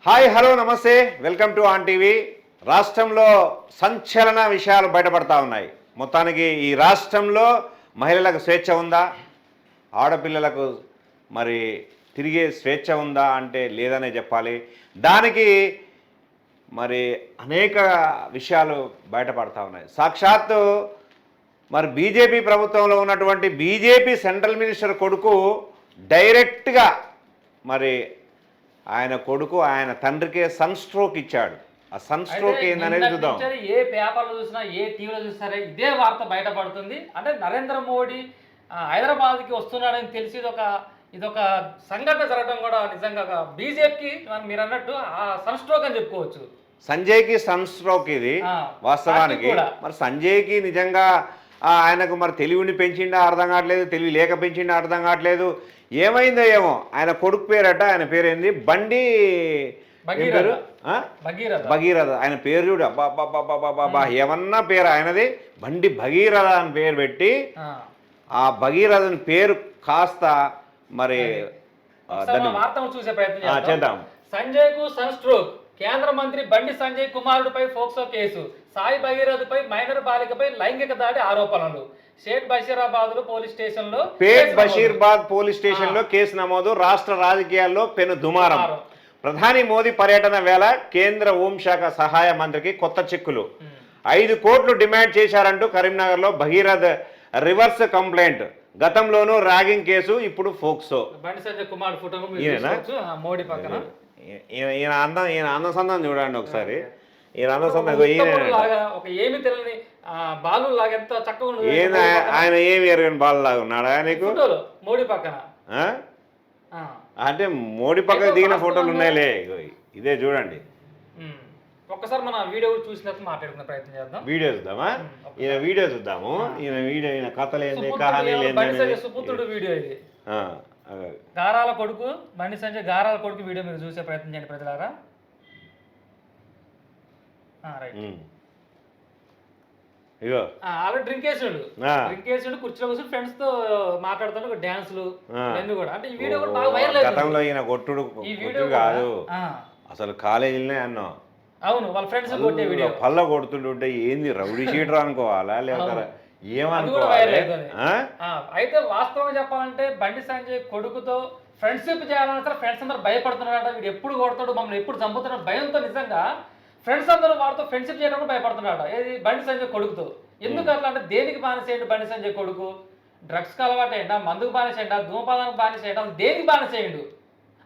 Hi hello నమస్తే welcome to on TV. రాష్ట్రంలో సంచలన విషయాలు బయటపడతా ఉన్నాయి. మొత్తానికి ఈ రాష్ట్రంలో మహిళలకు స్వేచ్ఛ ఉందా, ఆడపిల్లలకు మరి తిరిగే స్వేచ్ఛ ఉందా అంటే లేదనే చెప్పాలి. దానికి మరి అనేక విషయాలు బయటపడతా ఉన్నాయి. సాక్షాత్తు మరి బీజేపీ ప్రభుత్వంలో ఉన్నటువంటి బీజేపీ సెంట్రల్ మినిస్టర్ కొడుకు డైరెక్ట్గా మరి ఆయన కొడుకు ఆయన తండ్రికే సన్ స్ట్రోక్ ఇచ్చాడు. ఆ సన్ స్ట్రోక్ ఏందనేది చూద్దాం. ఏ పేపర్లో చూసినా ఏ టీవీలో చూసినా ఇదే వార్త బయటపడుతుంది. అంటే నరేంద్ర మోడీ హైదరాబాద్కి వస్తున్నాడని తెలిసి ఇదొక సంఘటన జరగడం కూడా నిజంగా బీజేపీకి మీరు అన్నట్టు ఆ సన్ స్ట్రోక్ అని చెప్పుకోవచ్చు. సంజయ్కి సన్ స్ట్రోక్ ఇది వాస్తవానికి. మరి సంజయ్కి నిజంగా ఆయనకు మరి తెలివిని పెంచిండా అర్థం కావట్లేదు, తెలివి లేక పెంచిండా అర్థం కావట్లేదు. ఏమైందో ఏమో. ఆయన కొడుకు పేరట, ఆయన పేరేంది, బండి పేరు భగీరథ. ఆయన పేరు చూడు, అబ్బా ఏమన్నా పేరు ఆయనది, బండి భగీరథ అని పేరు పెట్టి ఆ భగీరథని పేరు కాస్త మరి చూసే ప్రయత్నం చేద్దాం. సంజయ్ కు సన్ స్ట్రోక్, కేంద్ర మంత్రి బండి సంజయ్ కుమారుడిపై ఫోక్సో కేసు, సాయి భగీరథపై మైనర్ బాలికపై లైంగిక దాడి ఆరోపణలు, పేట్ బషీరాబాద్ పోలీస్ స్టేషన్ లో కేసు నమోదు, రాష్ట్ర రాజకీయాల్లో పెను దుమారం. ప్రధాని మోదీ పర్యటన వేళ కేంద్ర హోంశాఖ సహాయ మంత్రికి కొత్త చిక్కులు. 5 కోట్లు డిమాండ్ చేశారంటూ కరీంనగర్ లో భగీరథ్ రివర్స్ కంప్లైంట్. గతంలోనూ ర్యాగింగ్ కేసు, ఇప్పుడు ఫోక్సో. ఈయన అందం సందం చూడండి ఒకసారి. ఈయన అందం సందం ఏమి తెలియని బాలు లాగా ఎంత చక్కగా ఆయన ఏమి ఎరగని బాలు లాగా ఉన్నాడా నీకు? మోడీ పక్కన అంటే మోడీ పక్కన దిగిన ఫోటోలు ఉన్నాయిలే, ఇదే చూడండి. ఒక్కసారి మన వీడియో చూసినట్టు మాట్లాడుకునే ప్రయత్నం చేద్దాం. వీడియో చూద్దామా? వీడియో చూద్దాము. ఈయన కథలు ఏంది, కహానీలు ఏంది, సుపుత్రుడు వీడియో ఇది. గారాల కొడుకు బండి సంజయ్ గారాల కొడుకు వీడియో మీరు చూసే ప్రయత్నం చేయండి ప్రజలారా. ఇగో ఆల్రెడీ డ్రింక్ వేసిండు కుర్చీలో కూర్చొని ఫ్రెండ్స్ తో మాట్లాడుతాడు, డాన్సులు ఇవన్నీ కూడా. అంటే ఈ వీడియో కూడా బాగా వైరల్ అయింది. గతంలో ఈయన కొట్టుడు కాదు, అసలు కాలేజీలోనే అన్నాం. అవును, వాళ్ళ ఫ్రెండ్స్ కొట్టే వీడియో పళ్ళ కొడుతుంటే ఏంది రౌడీ షీటర్ అనుకోవాలా లేకపోతే ఏమనుకోవాలి? అయితే వాస్తవంగా చెప్పాలంటే బండి సంజయ్ కొడుకుతో ఫ్రెండ్షిప్ చేయాలని సరే ఫ్రెండ్స్ అందరూ భయపడుతున్నాడు. వీడు ఎప్పుడు కొడతాడు, మమ్మల్ని ఎప్పుడు చంపుతున్నాడు భయంతో నిజంగా ఫ్రెండ్స్ అందరూ వాడితో ఫ్రెండ్షిప్ చేయడం భయపడుతున్నాడు. ఏది బండి సంజయ్ కొడుకుతో. ఎందుకు అట్లా అంటే దేనికి బానిసేయండి బండి సంజయ్ కొడుకు? డ్రగ్స్కి అలవాటేయండా, మందుకు బానిసేయండా, ధూమపాదానికి బానిసేయండా, దేనికి బానిసేయండు?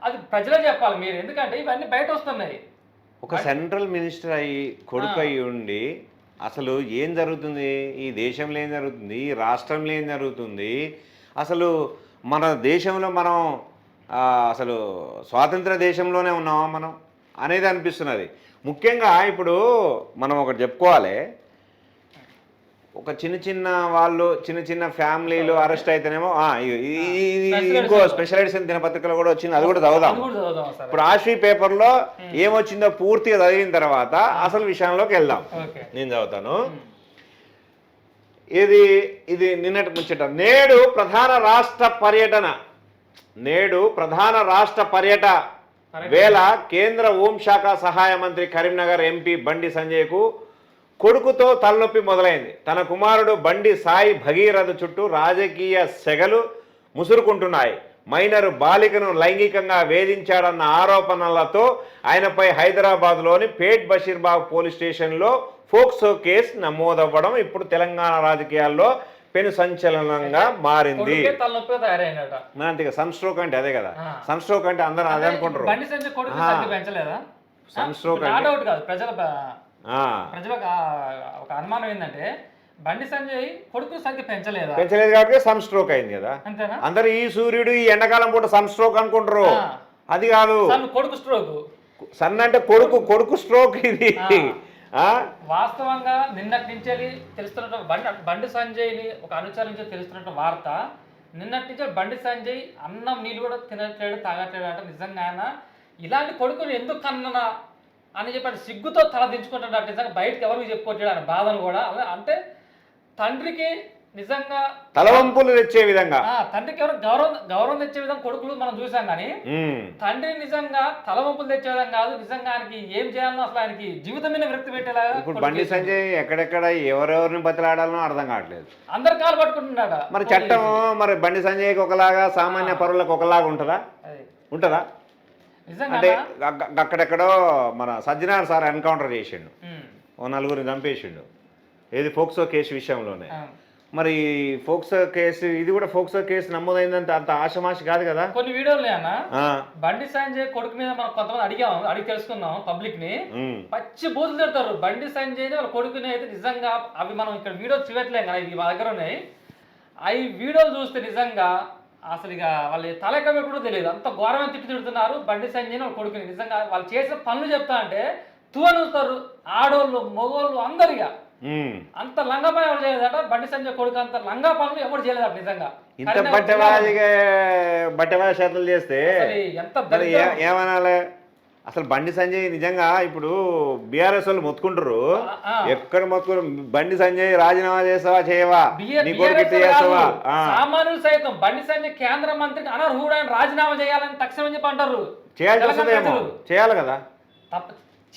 అది ప్రజలే చెప్పాలి మీరు. ఎందుకంటే ఇవన్నీ బయట వస్తున్నాయి. ఒక సెంట్రల్ మినిస్టర్ అయ్యి కొడుకు అయ్యి ఉండి అసలు ఏం జరుగుతుంది ఈ దేశంలో, ఏం జరుగుతుంది ఈ రాష్ట్రంలో, ఏం జరుగుతుంది అసలు మన దేశంలో? మనం అసలు స్వాతంత్ర దేశంలోనే ఉన్నామా మనం అనేది అనిపిస్తున్నది. ముఖ్యంగా ఇప్పుడు మనం ఒకటి చెప్పుకోవాలి, ఒక చిన్న వాళ్ళు చిన్న ఫ్యామిలీలు అరెస్ట్ అయితేనేమో ఇంకో స్పెషల్ ఎడిషన్ దినపత్రికలో కూడా వచ్చింది, అది కూడా చదువుదాం. ఇప్పుడు ఆశ్వీ పేపర్లో ఏమొచ్చిందో పూర్తిగా చదివిన తర్వాత అసలు విషయంలోకి వెళ్దాం. నేను చదువుతాను. ఇది నిన్నటి ముచ్చట. నేడు ప్రధాన రాష్ట్ర పర్యటన వేళ కేంద్ర హోంశాఖ సహాయ మంత్రి కరీంనగర్ ఎంపీ బండి సంజయ్కు కొడుకుతో తలనొప్పి మొదలైంది. తన కుమారుడు బండి సాయి భగీరథ చుట్టూ రాజకీయ సెగలు ముసురుకుంటున్నాయి. మైనర్ బాలికను లైంగికంగా వేధించాడన్న ఆరోపణలతో ఆయనపై హైదరాబాద్లోని పేట్ బషీరాబాద్ పోలీస్ స్టేషన్లో ఫోక్సో కేసు నమోదవ్వడం ఇప్పుడు తెలంగాణ రాజకీయాల్లో పెను సంచలనంగా మారింది. సన్ స్ట్రోక్ అంటే అదే కదా, సన్ స్ట్రోక్ అంటే అందరూ అదే అనుకుంటారు. సన్ స్ట్రోక్ ప్రజలకు ఒక అనుమానం ఏంటంటే బండి సంజయ్ కొడుకు సంఖ్య పెంచలేదు కాబట్టి సన్ స్ట్రోక్ అయింది కదా. అందరు ఈ సూర్యుడు ఈ ఎండాకాలం పూట సన్ స్ట్రోక్ అనుకుంటారు. అది కాదు, కొడుకు స్ట్రోక్. సన్ అంటే కొడుకు స్ట్రోక్ ఇది. వాస్తవంగా నిన్నటి నుంచి తెలుస్తున్నట్టు బండి సంజయ్ని ఒక అనుచరించి తెలుస్తున్నట్టు వార్త. నిన్నటి నుంచి బండి సంజయ్ అన్నం నీళ్ళు కూడా తినట్లేడు, తాగట్లేడు అంటే నిజంగా ఆయన ఇలాంటి కొడుకుని ఎందుకు కన్నా అని చెప్పి సిగ్గుతో తల దించుకుంటున్నాడు. నిజంగా బయటకు ఎవరికి చెప్పుకోవట్లేడు ఆయన బాధను కూడా. అంటే తండ్రికి నిజంగా తలవంపులు తెచ్చే విధంగా తండ్రికి ఎవరు గౌరవం తెచ్చే విధంగా కొడుకులు మనం చూసాం కానీ తండ్రి నిజంగా తలవంపులు తెచ్చే విధంగా కాదు. నిజంగా ఆయనకి ఏం చేయాలనో అసలు ఆయనకి జీవితం మీద వ్యక్తి పెట్టేలాగా. ఇప్పుడు బండి సంజయ్ ఎక్కడెక్కడ ఎవరెవరిని బతిలాడాలనో అర్థం కావట్లేదు. అందరు కాలు పట్టుకుంటున్నాడా మరి చట్టం మరి బండి సంజయ్కి ఒకలాగా సామాన్య పరులకు ఒకలాగా ఉంటుందా? ఉంటుందా? అంటే అక్కడెక్కడో మన సజ్జనార్ సార్ ఎన్కౌంటర్ చేసిండు, ఓ నలుగురిని చంపేసిండు. ఏది ఫోక్సో కేసు విషయంలోనే. మరి ఫోక్సో కేసు, ఇది కూడా ఫోక్సో కేసు నమోదైందంటే అంత ఆశమాషి కాదు కదా. కొన్ని వీడియోలు బండి సంజయ్ కొడుకు మీద మనం కొంతమంది అడిగి తెలుసుకున్నాం పబ్లిక్ ని. పచ్చి బూతులు తిడతారు బండి సంజయ్ వాళ్ళ కొడుకుని. అయితే నిజంగా అవి మనం ఇక్కడ వీడియోలు చూడట్లేం కదా, ఇవి మా దగ్గర ఉన్నాయి. అవి వీడియోలు చూస్తే నిజంగా అసలు ఇక వాళ్ళ తలకమే కూడా తెలియదు, అంత ఘోరమైన తిడుతున్నారు బండి సంజయ్ వాళ్ళ కొడుకుని. నిజంగా వాళ్ళు చేసిన పనులు చెప్తా అంటే తూనుతారు ఆడోళ్ళు మగోళ్ళు అందరిగా. అంత లంగా పని ఎవరు చేయలేదట బండి సంజయ్ కొడుకు, అంత లంగా పనులు ఎవరు చేయలేదట. నిజంగా ఇంత బట్టవాజి చేతులు చేస్తే ఎంత ఏమనాలి అసలు? బండి సంజయ్ నిజంగా ఇప్పుడు బీఆర్ఎస్ వాళ్ళు మొత్తుకుంటారు, ఎక్కడ మొత్తుకుంటారు, బండి సంజయ్ రాజీనామా చేస్తావా చేయవా, నీ కొడుకు చేస్తావా? సామాన్యులు సైతం బండి సంజయ్ కేంద్ర మంత్రికి అనర్హుడు, ఆయన రాజీనామా చేయాలని తక్షణం చెప్పి అంటారు. చేయాల్సి వస్తుందేమో, చేయాలి కదా,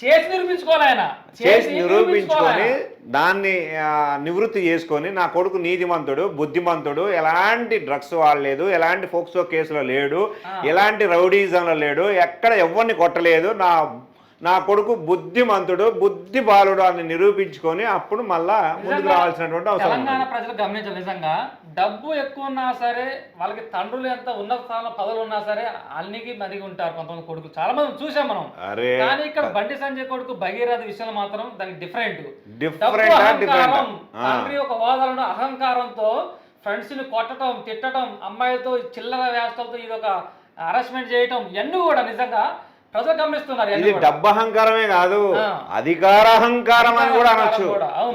చేసి నిరూపించుకోవాలి. ఆయన చేసి నిరూపించుకొని దాన్ని నివృత్తి చేసుకొని నా కొడుకు నీతిమంతుడు, బుద్ధిమంతుడు, ఎలాంటి డ్రగ్స్ వాడలేదు, ఎలాంటి ఫోక్సో కేసులో లేడు, ఎలాంటి రౌడీజంలో లేడు, ఎక్కడ ఎవరిని కొట్టలేదు, నా కొడుకు బుద్ధిమంతుడు, బుద్ధి బాలుడు అని నిరూపించుకొని అప్పుడు మళ్ళా ముందుకు రావాల్సినటువంటి అవసరం. తెలంగాణ ప్రజలు గమనించాలి, నిజంగా డబ్బు ఎక్కువ ఉన్నా సరే, వాళ్ళకి తండ్రులు ఎంత ఉన్నత స్థానంలో పదవులు ఉన్నా సరే అన్నికి మరిగి ఉంటారు కొంతమంది కొడుకు. చాలా మంది చూసాం మనం. కానీ ఇక్కడ బండి సంజయ్ కొడుకు భగీరథ విషయంలో మాత్రం దానికి డిఫరెంట్. తండ్రి ఒక హోదాలను అహంకారంతో ఫ్రెండ్స్ ని కొట్టడం, తిట్టడం, అమ్మాయిలతో చిల్లర వేష్టలతో ఇది ఒక హరాస్మెంట్ చేయటం, ఇవన్నీ కూడా నిజంగా ప్రజలు గమనిస్తున్నారు. ఇది డబ్బహంకారమే కాదు, అధికారహంకారం అని కూడా అనొచ్చు.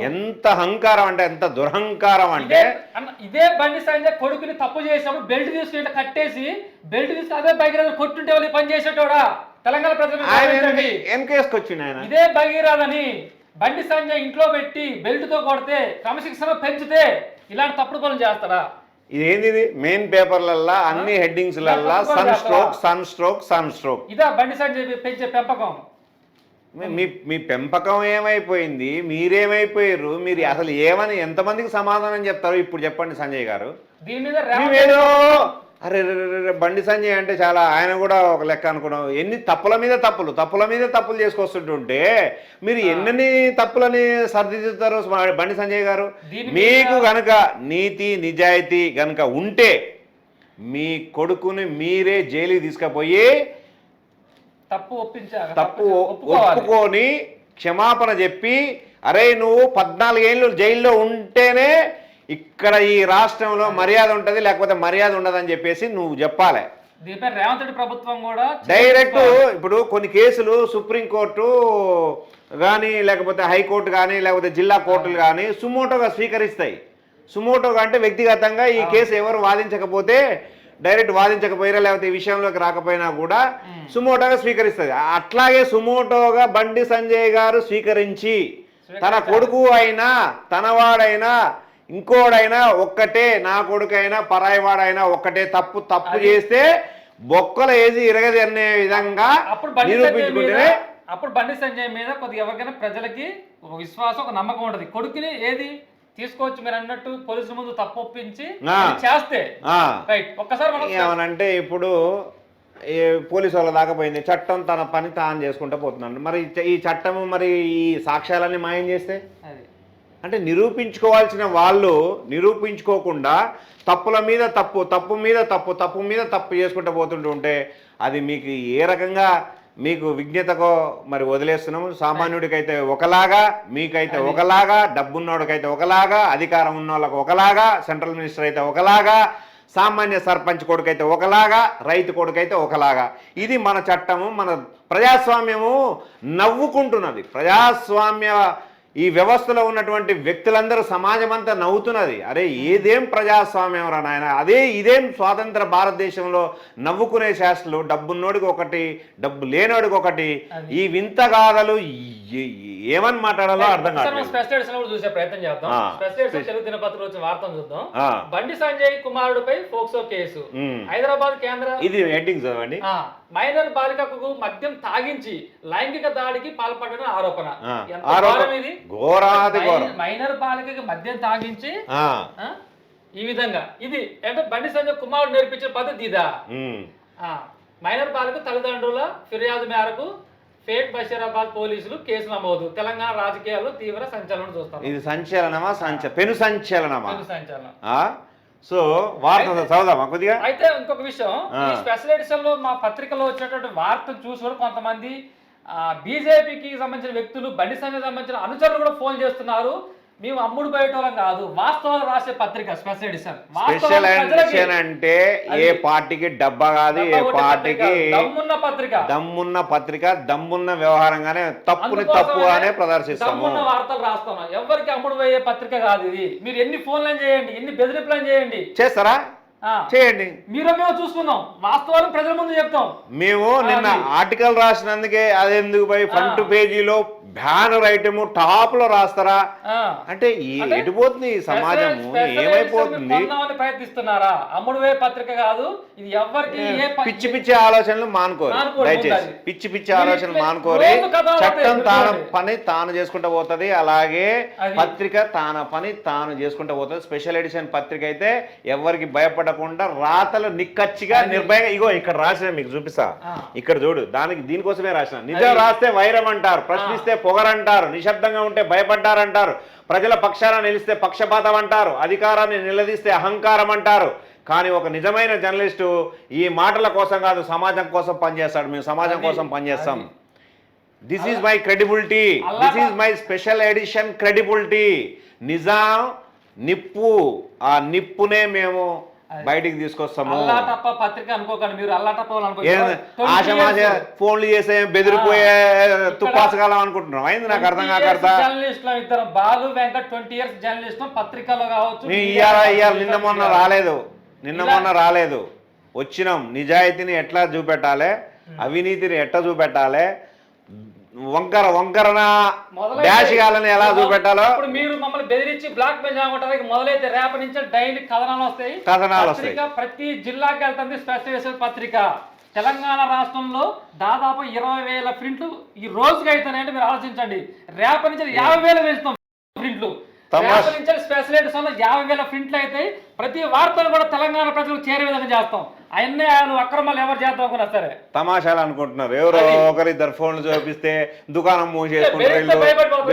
ఎంత అహంకారం అంటే, ఎంత దురహంకారం అంటే. ఇదే బండి సంజయ్ కొడుకుని తప్పు చేసినప్పుడు బెల్ట్ తీసుకుని కట్టేసి బెల్ట్ తీసుకుని అదే భగీరథ కొట్టుంటే వాళ్ళు పని చేసేటోడా తెలంగాణ ప్రజలు వెనకేసుకొచ్చిండు ఆయన. ఇదే భగీరథని బండి సంజయ్ ఇంట్లో పెట్టి బెల్ట్ తో కొడితే, క్రమశిక్షణ పెంచితే ఇలాంటి తప్పుడు పనులు చేస్తాడా? ఇదేంది మెయిన్ పేపర్లల్లా అన్ని హెడ్డింగ్స్లల్లా sun stroke sun stroke sun stroke. ఇదా బండి సంజయ్ పెంచే పెంపకం? మీ పెంపకం ఏమైపోయింది, మీరేమైపోయారు, మీరు అసలు ఏమని ఎంతమందికి సమాధానం చెప్తారు ఇప్పుడు చెప్పండి సంజయ్ గారు. దీని మీద అరే బండి సంజయ్ అంటే చాలా, ఆయన కూడా ఒక లెక్క అనుకున్నాం. ఎన్ని తప్పుల మీద తప్పులు చేసుకొస్తుంటుంటే మీరు ఎన్ని తప్పులని సరిదిద్దుతారు బండి సంజయ్ గారు? మీకు గనక నీతి నిజాయితీ గనక ఉంటే మీ కొడుకుని మీరే జైలుకి తీసుకుపోయి తప్పు ఒప్పుకొని క్షమాపణ చెప్పి, అరే నువ్వు 14 ఏళ్ళు జైల్లో ఉంటేనే ఇక్కడ ఈ రాష్ట్రంలో మర్యాద ఉంటుంది, లేకపోతే మర్యాద ఉండదని చెప్పేసి నువ్వు చెప్పాలి. దీనిపై రేవంత్ రెడ్డి ప్రభుత్వం కూడా డైరెక్ట్ ఇప్పుడు కొన్ని కేసులు సుప్రీంకోర్టు కానీ, లేకపోతే హైకోర్టు కానీ, లేకపోతే జిల్లా కోర్టులు కానీ సుమోటోగా స్వీకరిస్తాయి. సుమోటోగా అంటే వ్యక్తిగతంగా ఈ కేసు ఎవరు వాదించకపోతే, డైరెక్ట్ వాదించకపోయినా లేకపోతే ఈ విషయంలోకి రాకపోయినా కూడా సుమోటోగా స్వీకరిస్తుంది. అట్లాగే సుమోటోగా బండి సంజయ్ గారు స్వీకరించి తన కొడుకు అయినా తనవాడైనా ఇంకోడైనా ఒక్కటే, నా కొడుకైనా పరాయివాడైనా ఒక్కటే, తప్పు చేస్తే బొక్కలు వేసి ఇరగది అనే విధంగా నిరూపించుకుంటేనే అప్పుడు బండి సంజయ్ మీద కొద్దిగా ఎవరికైనా ప్రజలకి ఒక విశ్వాసం, ఒక నమ్మకం ఉంటుంది. కొడుకుని ఏది తీసుకోవచ్చు మీరు అన్నట్టు పోలీసుల ముందు తప్పు ఒప్పించి చేస్తే రైట్. ఒక్కసారి ఏమనంటే ఇప్పుడు పోలీసు వాళ్ళ దాకపోయింది, చట్టం తన పని తాను చేసుకుంటూ పోతున్నాడు. మరి ఈ చట్టము మరి ఈ సాక్ష్యాలన్నీ మాయం చేస్తే అంటే నిరూపించుకోవాల్సిన వాళ్ళు నిరూపించుకోకుండా తప్పుల మీద తప్పు మీద తప్పు చేసుకుంటూ పోతుంటుంటే అది మీకు ఏ రకంగా మీకు విజ్ఞతకో మరి వదిలేస్తున్నాము. సామాన్యుడికైతే ఒకలాగా, మీకైతే ఒకలాగా, డబ్బున్నోడికైతే ఒకలాగా, అధికారం ఉన్న వాళ్ళకి ఒకలాగా, సెంట్రల్ మినిస్టర్ అయితే ఒకలాగా, సామాన్య సర్పంచ్ కొడుకైతే ఒకలాగా, రైతు కొడుకైతే ఒకలాగా. ఇది మన చట్టము, మన ప్రజాస్వామ్యము నవ్వుకుంటున్నది. ప్రజాస్వామ్య ఈ వ్యవస్థలో ఉన్నటువంటి వ్యక్తులందరూ సమాజం అంతా నవ్వుతున్నది. అరే ఏదేం ప్రజాస్వామ్యం రా నాయన, ఇదేం స్వాతంత్ర భారతదేశంలో నవ్వుకునే శాస్త్రాలు, డబ్బున్నోడికి ఒకటి డబ్బు లేనోడికి ఒకటి, ఈ వింత గాథలు ఏమని మాట్లాడాలో అర్థం కాదు. స్పెషల్ ఎడిషన్ కూడా చూసే ప్రయత్నం చేద్దాం. స్పెషల్ ఎడిషన్ తెలుగు దినపత్రిక వచ్చిన వార్తను చూద్దాం. బండి సంజయ్ కుమారుడిపై పోక్సో కేసు. హైదరాబాద్ కేంద్ర ఇది హెడ్డింగ్ చదవండి. మైనర్ బాలికకు మద్యం తాగించి లైంగిక దాడికి పాల్పడిన ఆరోపణ. ఇది మైనర్ బాలికకి మద్యం తాగించి ఈ విధంగా ఇది అంటే బండి సంజయ్ కుమారుడు నేర్పించిన పద్ధతి ఇదా? మైనర్ బాలిక తల్లిదండ్రుల ఫిర్యాదు మేరకు ఫేట్ బషీరాబాద్ పోలీసులు కేసు నమోదు. తెలంగాణ రాజకీయాల్లో తీవ్ర సంచలనం చూస్తాం. ఇది సంచలనమా? పెను సంచలనమా? సో వార్త చదువుదామా కొద్దిగా. అయితే ఇంకొక విషయం, ఈ స్పెషల్ ఎడిషన్ లో మా పత్రికలో వచ్చినటువంటి వార్తలు చూసి కూడా కొంతమంది బీజేపీకి సంబంధించిన వ్యక్తులు, బండి సంజయ్ సంబంధించిన అనుచరులు కూడా ఫోన్ చేస్తున్నారు. మేము అమ్ముడు బయటోళ్ళం కాదు, వాస్తవాలు రాసే పత్రిక స్పెషల్ ఎడిషన్. స్పెషల్ ఎడిషన్ అంటే ఏ పార్టీకి డబ్బా కాదు, ఏ పార్టీకి దమ్మున్న పత్రిక, దమ్మున్న వ్యవహారంగానే తప్పుని తప్పుగానే ప్రదర్శిస్తాము. వార్తలు రాస్తాం. ఎవరికి అమ్ముడు పోయే పత్రిక కాదు ఇది. మీరు ఎన్ని ఫోన్లను చేయండి, ఎన్ని బెదిరింపులను చేయండి, చేస్తారా? చేయండి, మీరు మేము చూసుకుందాం, వాస్తవాలు ప్రజల ముందు చెప్తాం. మేము నిన్న ఆర్టికల్ రాసినందుకే అది ఎందుకు పోయి ఫ్రంట్ పేజీలో బ్యానర్ ఐటమ్ టాప్ లో రాస్తారా అంటే ఎటుపోతుంది సమాజము, ఏమైపోతుంది? ప్రయత్నిస్తున్నారా? అమ్ముడువే పత్రిక కాదు ఇది. ఎవరికి పిచ్చి పిచ్చి ఆలోచనలు మానుకోరు దయచేసి, పిచ్చి పిచ్చి ఆలోచనలు మానుకోరి. చట్టం తాన పని తాను చేసుకుంటూ పోతుంది, అలాగే పత్రిక తాన పని తాను చేసుకుంటూ పోతుంది. స్పెషల్ ఎడిషన్ పత్రిక అయితే ఎవరికి భయపడకుండా రాతలు నిక్కచ్చిగా నిర్భయంగా, ఇగో ఇక్కడ రాసిన మీకు చూపిస్తా, ఇక్కడ చూడు, దీనికోసమే రాసిన. నిజం రాస్తే వైరం అంటారు, ప్రశ్నిస్తే పొగరంటారు, నిశ్శబ్దంగా ఉంటే భయపడ్డారంటారు, ప్రజల పక్షాన నిలిస్తే పక్షపాతం అంటారు, అధికారాన్ని నిలదీస్తే అహంకారం అంటారు. కానీ ఒక నిజమైన జర్నలిస్టు ఈ మాటల కోసం కాదు, సమాజం కోసం పనిచేస్తాడు. మేము సమాజం కోసం పనిచేస్తాం. This is my credibility, this is my special edition credibility. నిజాం నిప్పు, ఆ నిప్పునే మేము బయటికి తీసుకొస్తాము. ఫోన్లు చేసే బెదిరిపోయే తుప్పాసకాలం అనుకుంటున్నాం. అయింది నాకు అర్థం కాకర్తా. నిన్న మొన్న రాలేదు, వచ్చినాం. నిజాయితీని ఎట్లా చూపెట్టాలి, అవినీతిని ఎట్లా చూపెట్టాలి, వంకరన డాష్ గాలని ఎలా చూపెట్టాలో. ఇప్పుడు మీరు మమ్మల్ని బెదిరించి బ్లాక్ మెయిల్ చేయమంటారు. మొదలైతే రేపటి నుంచి డైలీ కథనాలు వస్తాయి. ప్రతి జిల్లాకి వెళ్తుంది స్పెషల్ ఎడిషన్ పత్రిక. తెలంగాణ రాష్ట్రంలో దాదాపు 20,000 ప్రింట్లు ఈ రోజుకి అవుతాయంటే మీరు ఆలోచించండి. రేపటి నుంచి 50,000 వేస్తాం ప్రింట్లు. స్పెషల్ ఎడిషన్ లో 50,000 ప్రింట్లు అయితే ప్రతి వార్తలు కూడా తెలంగాణ ప్రజలకు చేరే విధంగా చేస్తాం. అన్యాయాలు అక్రమాలు ఎవరు చేద్దాం అనుకున్నా సరే తమాషాలు అనుకుంటున్నారు. ఎవరో ఒకరిద్దరు ఫోన్లు చూపిస్తే దుకాణం మూసేసుకుంటారు,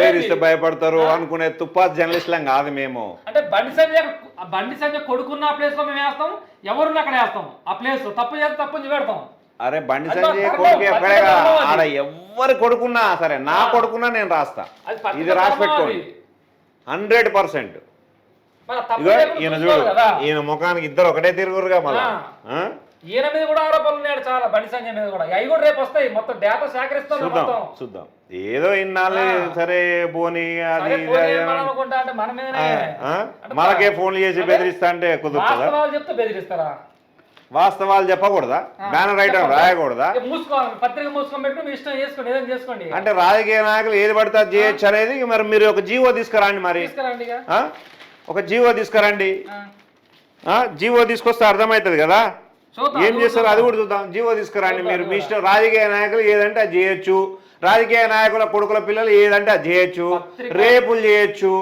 వేరిస్తే భయపడతారు అనుకునే తుప్పాస్ జర్నలిస్టులం కాదు మేము. అంటే బండి సంజయ్ కొడుకున్న ప్లేస్ లో మేము వేస్తాం, ఎవరున్నా అక్కడ వేస్తాం. ఆ ప్లేస్ తప్పు చేస్తే తప్పు పెడతాం. అరే బండి సంజయ్ కొడుకు ఎక్కడే ఆడ ఎవరు కొడుకున్నా సరే, నా కొడుకున్నా నేను రాస్తా. ఇది రాసి పెట్టుకోండి 100%. ఈయన చూడు, ఈయన ముఖానికి ఇద్దరు ఒకటే తిరుగురుగా. మళ్ళా ఈయన మీద కూడా ఆరోపణలు ఉన్నాడు చాలా, బండి సంజయ్ మీద కూడా. అవి కూడా రేపు వస్తాయి. మొత్తం డేటా సేకరిస్తాం, చూద్దాం. ఏదో ఇన్నాళ్ళు సరే పోనీ అది అనుకుంటా అంటే మన మీద మనకే ఫోన్లు చేసి బెదిరిస్తా అంటే కుదురుతుందా? చెప్తే బెదిరిస్తారా? వాస్తవాలు చెప్పకూడదా? Banner item రాయకూడదా? మూసుకోవాలి, పత్రిక మూసుకొని పెట్టుకుని ఇష్టం చేసుకోండి, ఏదైనా చేసుకోండి. అంటే రాజకీయ నాయకులు ఏది పడితే అది చేయొచ్చు అనేది. మరి మీరు ఒక జీవో తీసుకురండి, మరి ఒక జీవో తీసుకురండి. జీవో తీసుకొస్తే అర్థమవుతుంది కదా ఏం చేస్తారు, అది కూడా చూద్దాం. జీవో తీసుకురండి మీరు, మీ ఇష్టం. రాజకీయ నాయకులు ఏదంటే అది చేయొచ్చు, రాజకీయ నాయకుల కొడుకుల పిల్లలు ఏదంటే అది చేయొచ్చు, రేపులు చేయొచ్చు,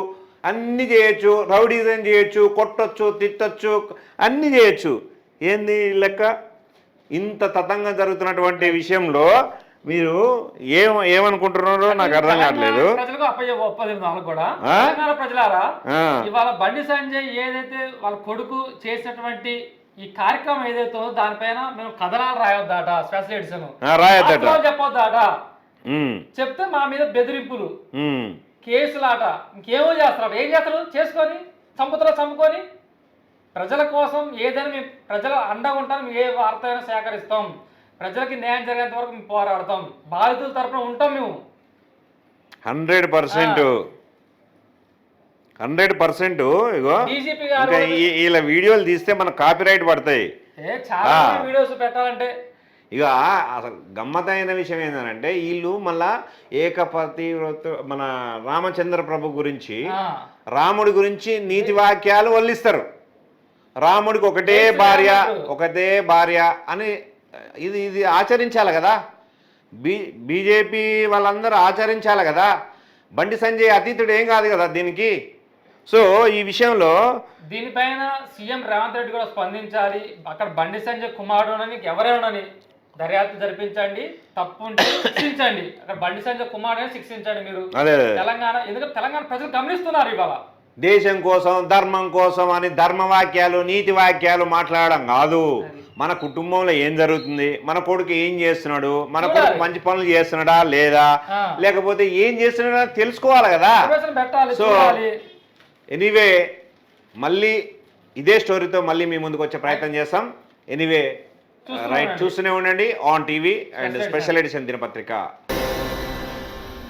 అన్ని చేయొచ్చు, రౌడీజం చేయొచ్చు, కొట్టొచ్చు, తిట్టొచ్చు, అన్ని చేయొచ్చు. ఏంది లెక్క? ఇంత తతంగా జరుగుతున్నటువంటి విషయంలో మీరు ఏమనుకుంటున్నారో నాకు అర్థం కావట్లేదు. ప్రజలారా, ఇవాళ బండి సంజయ్ ఏదైతే వాళ్ళ కొడుకు చేసినటువంటి ఈ కార్యక్రమం ఏదైతే దానిపైన మేము కథనాలు రాయొద్దాట, స్పెషల్ ఎడిషన్ రాయొద్దాట, చెప్పొద్దాట. చెప్తే మా మీద బెదిరింపులు, కేసులాట, ఇంకేమో చేస్తారట. ఏం చేస్తారు? చేసుకొని చంపుకొని ప్రజల కోసం ఏదైనా మేము ప్రజల అండగా ఉంటాం. ఏ వార్త అయినా సేకరిస్తాం, ప్రజలకి న్యాయం జరిగేంత వరకు మేము పోరాడతాం, బాధితుల తరపున ఉంటాం మేము 100%. 100%. ఇగో డీజీపీ ఇంకా గారు వీళ్ళ వీడియోలు తీస్తే మనకు కాపీరైట్ పడతాయి. చాలా వీడియోస్ పెట్టాలంటే ఇక అసలు గమ్మతైన విషయం ఏంటంటే వీళ్ళు మళ్ళా ఏకపతి మన రామచంద్ర ప్రభు గురించి, రాముడి గురించి నీతి వాక్యాలు వల్లిస్తారు. రాముడికి ఒకటే భార్య అని ఇది ఆచరించాలి కదా, బీజేపీ వాళ్ళందరూ ఆచరించాలి కదా. బండి సంజయ్ అతీతుడు ఏం కాదు కదా దీనికి. సో ఈ విషయంలో దీనిపైన సీఎం రేవంత్ రెడ్డి కూడా స్పందించాలి. అక్కడ బండి సంజయ్ కుమారుడు ఎవరేనని దర్యాప్తు జరిపించండి, తప్పు ఉంటే శిక్షించండి. అక్కడ బండి సంజయ్ కుమారుడు శిక్షించండి మీరు. తెలంగాణ, ఎందుకంటే తెలంగాణ ప్రజలు గమనిస్తున్నారు ఇవాళ. దేశం కోసం ధర్మం కోసం అని ధర్మవాక్యాలు నీతి వాక్యాలు మాట్లాడడం కాదు. మన కుటుంబంలో ఏం జరుగుతుంది, మన కొడుకు ఏం చేస్తున్నాడు, మన కొడుకు మంచి పనులు చేస్తున్నాడా లేదా, లేకపోతే ఏం చేస్తున్నాడా తెలుసుకోవాలి కదా. సో ఎనీవే మళ్ళీ ఇదే స్టోరీతో మళ్ళీ మీ ముందుకు వచ్చే ప్రయత్నం చేస్తాం. ఎనీవే రైట్, చూస్తూనే ఉండండి on TV and special edition దినపత్రిక.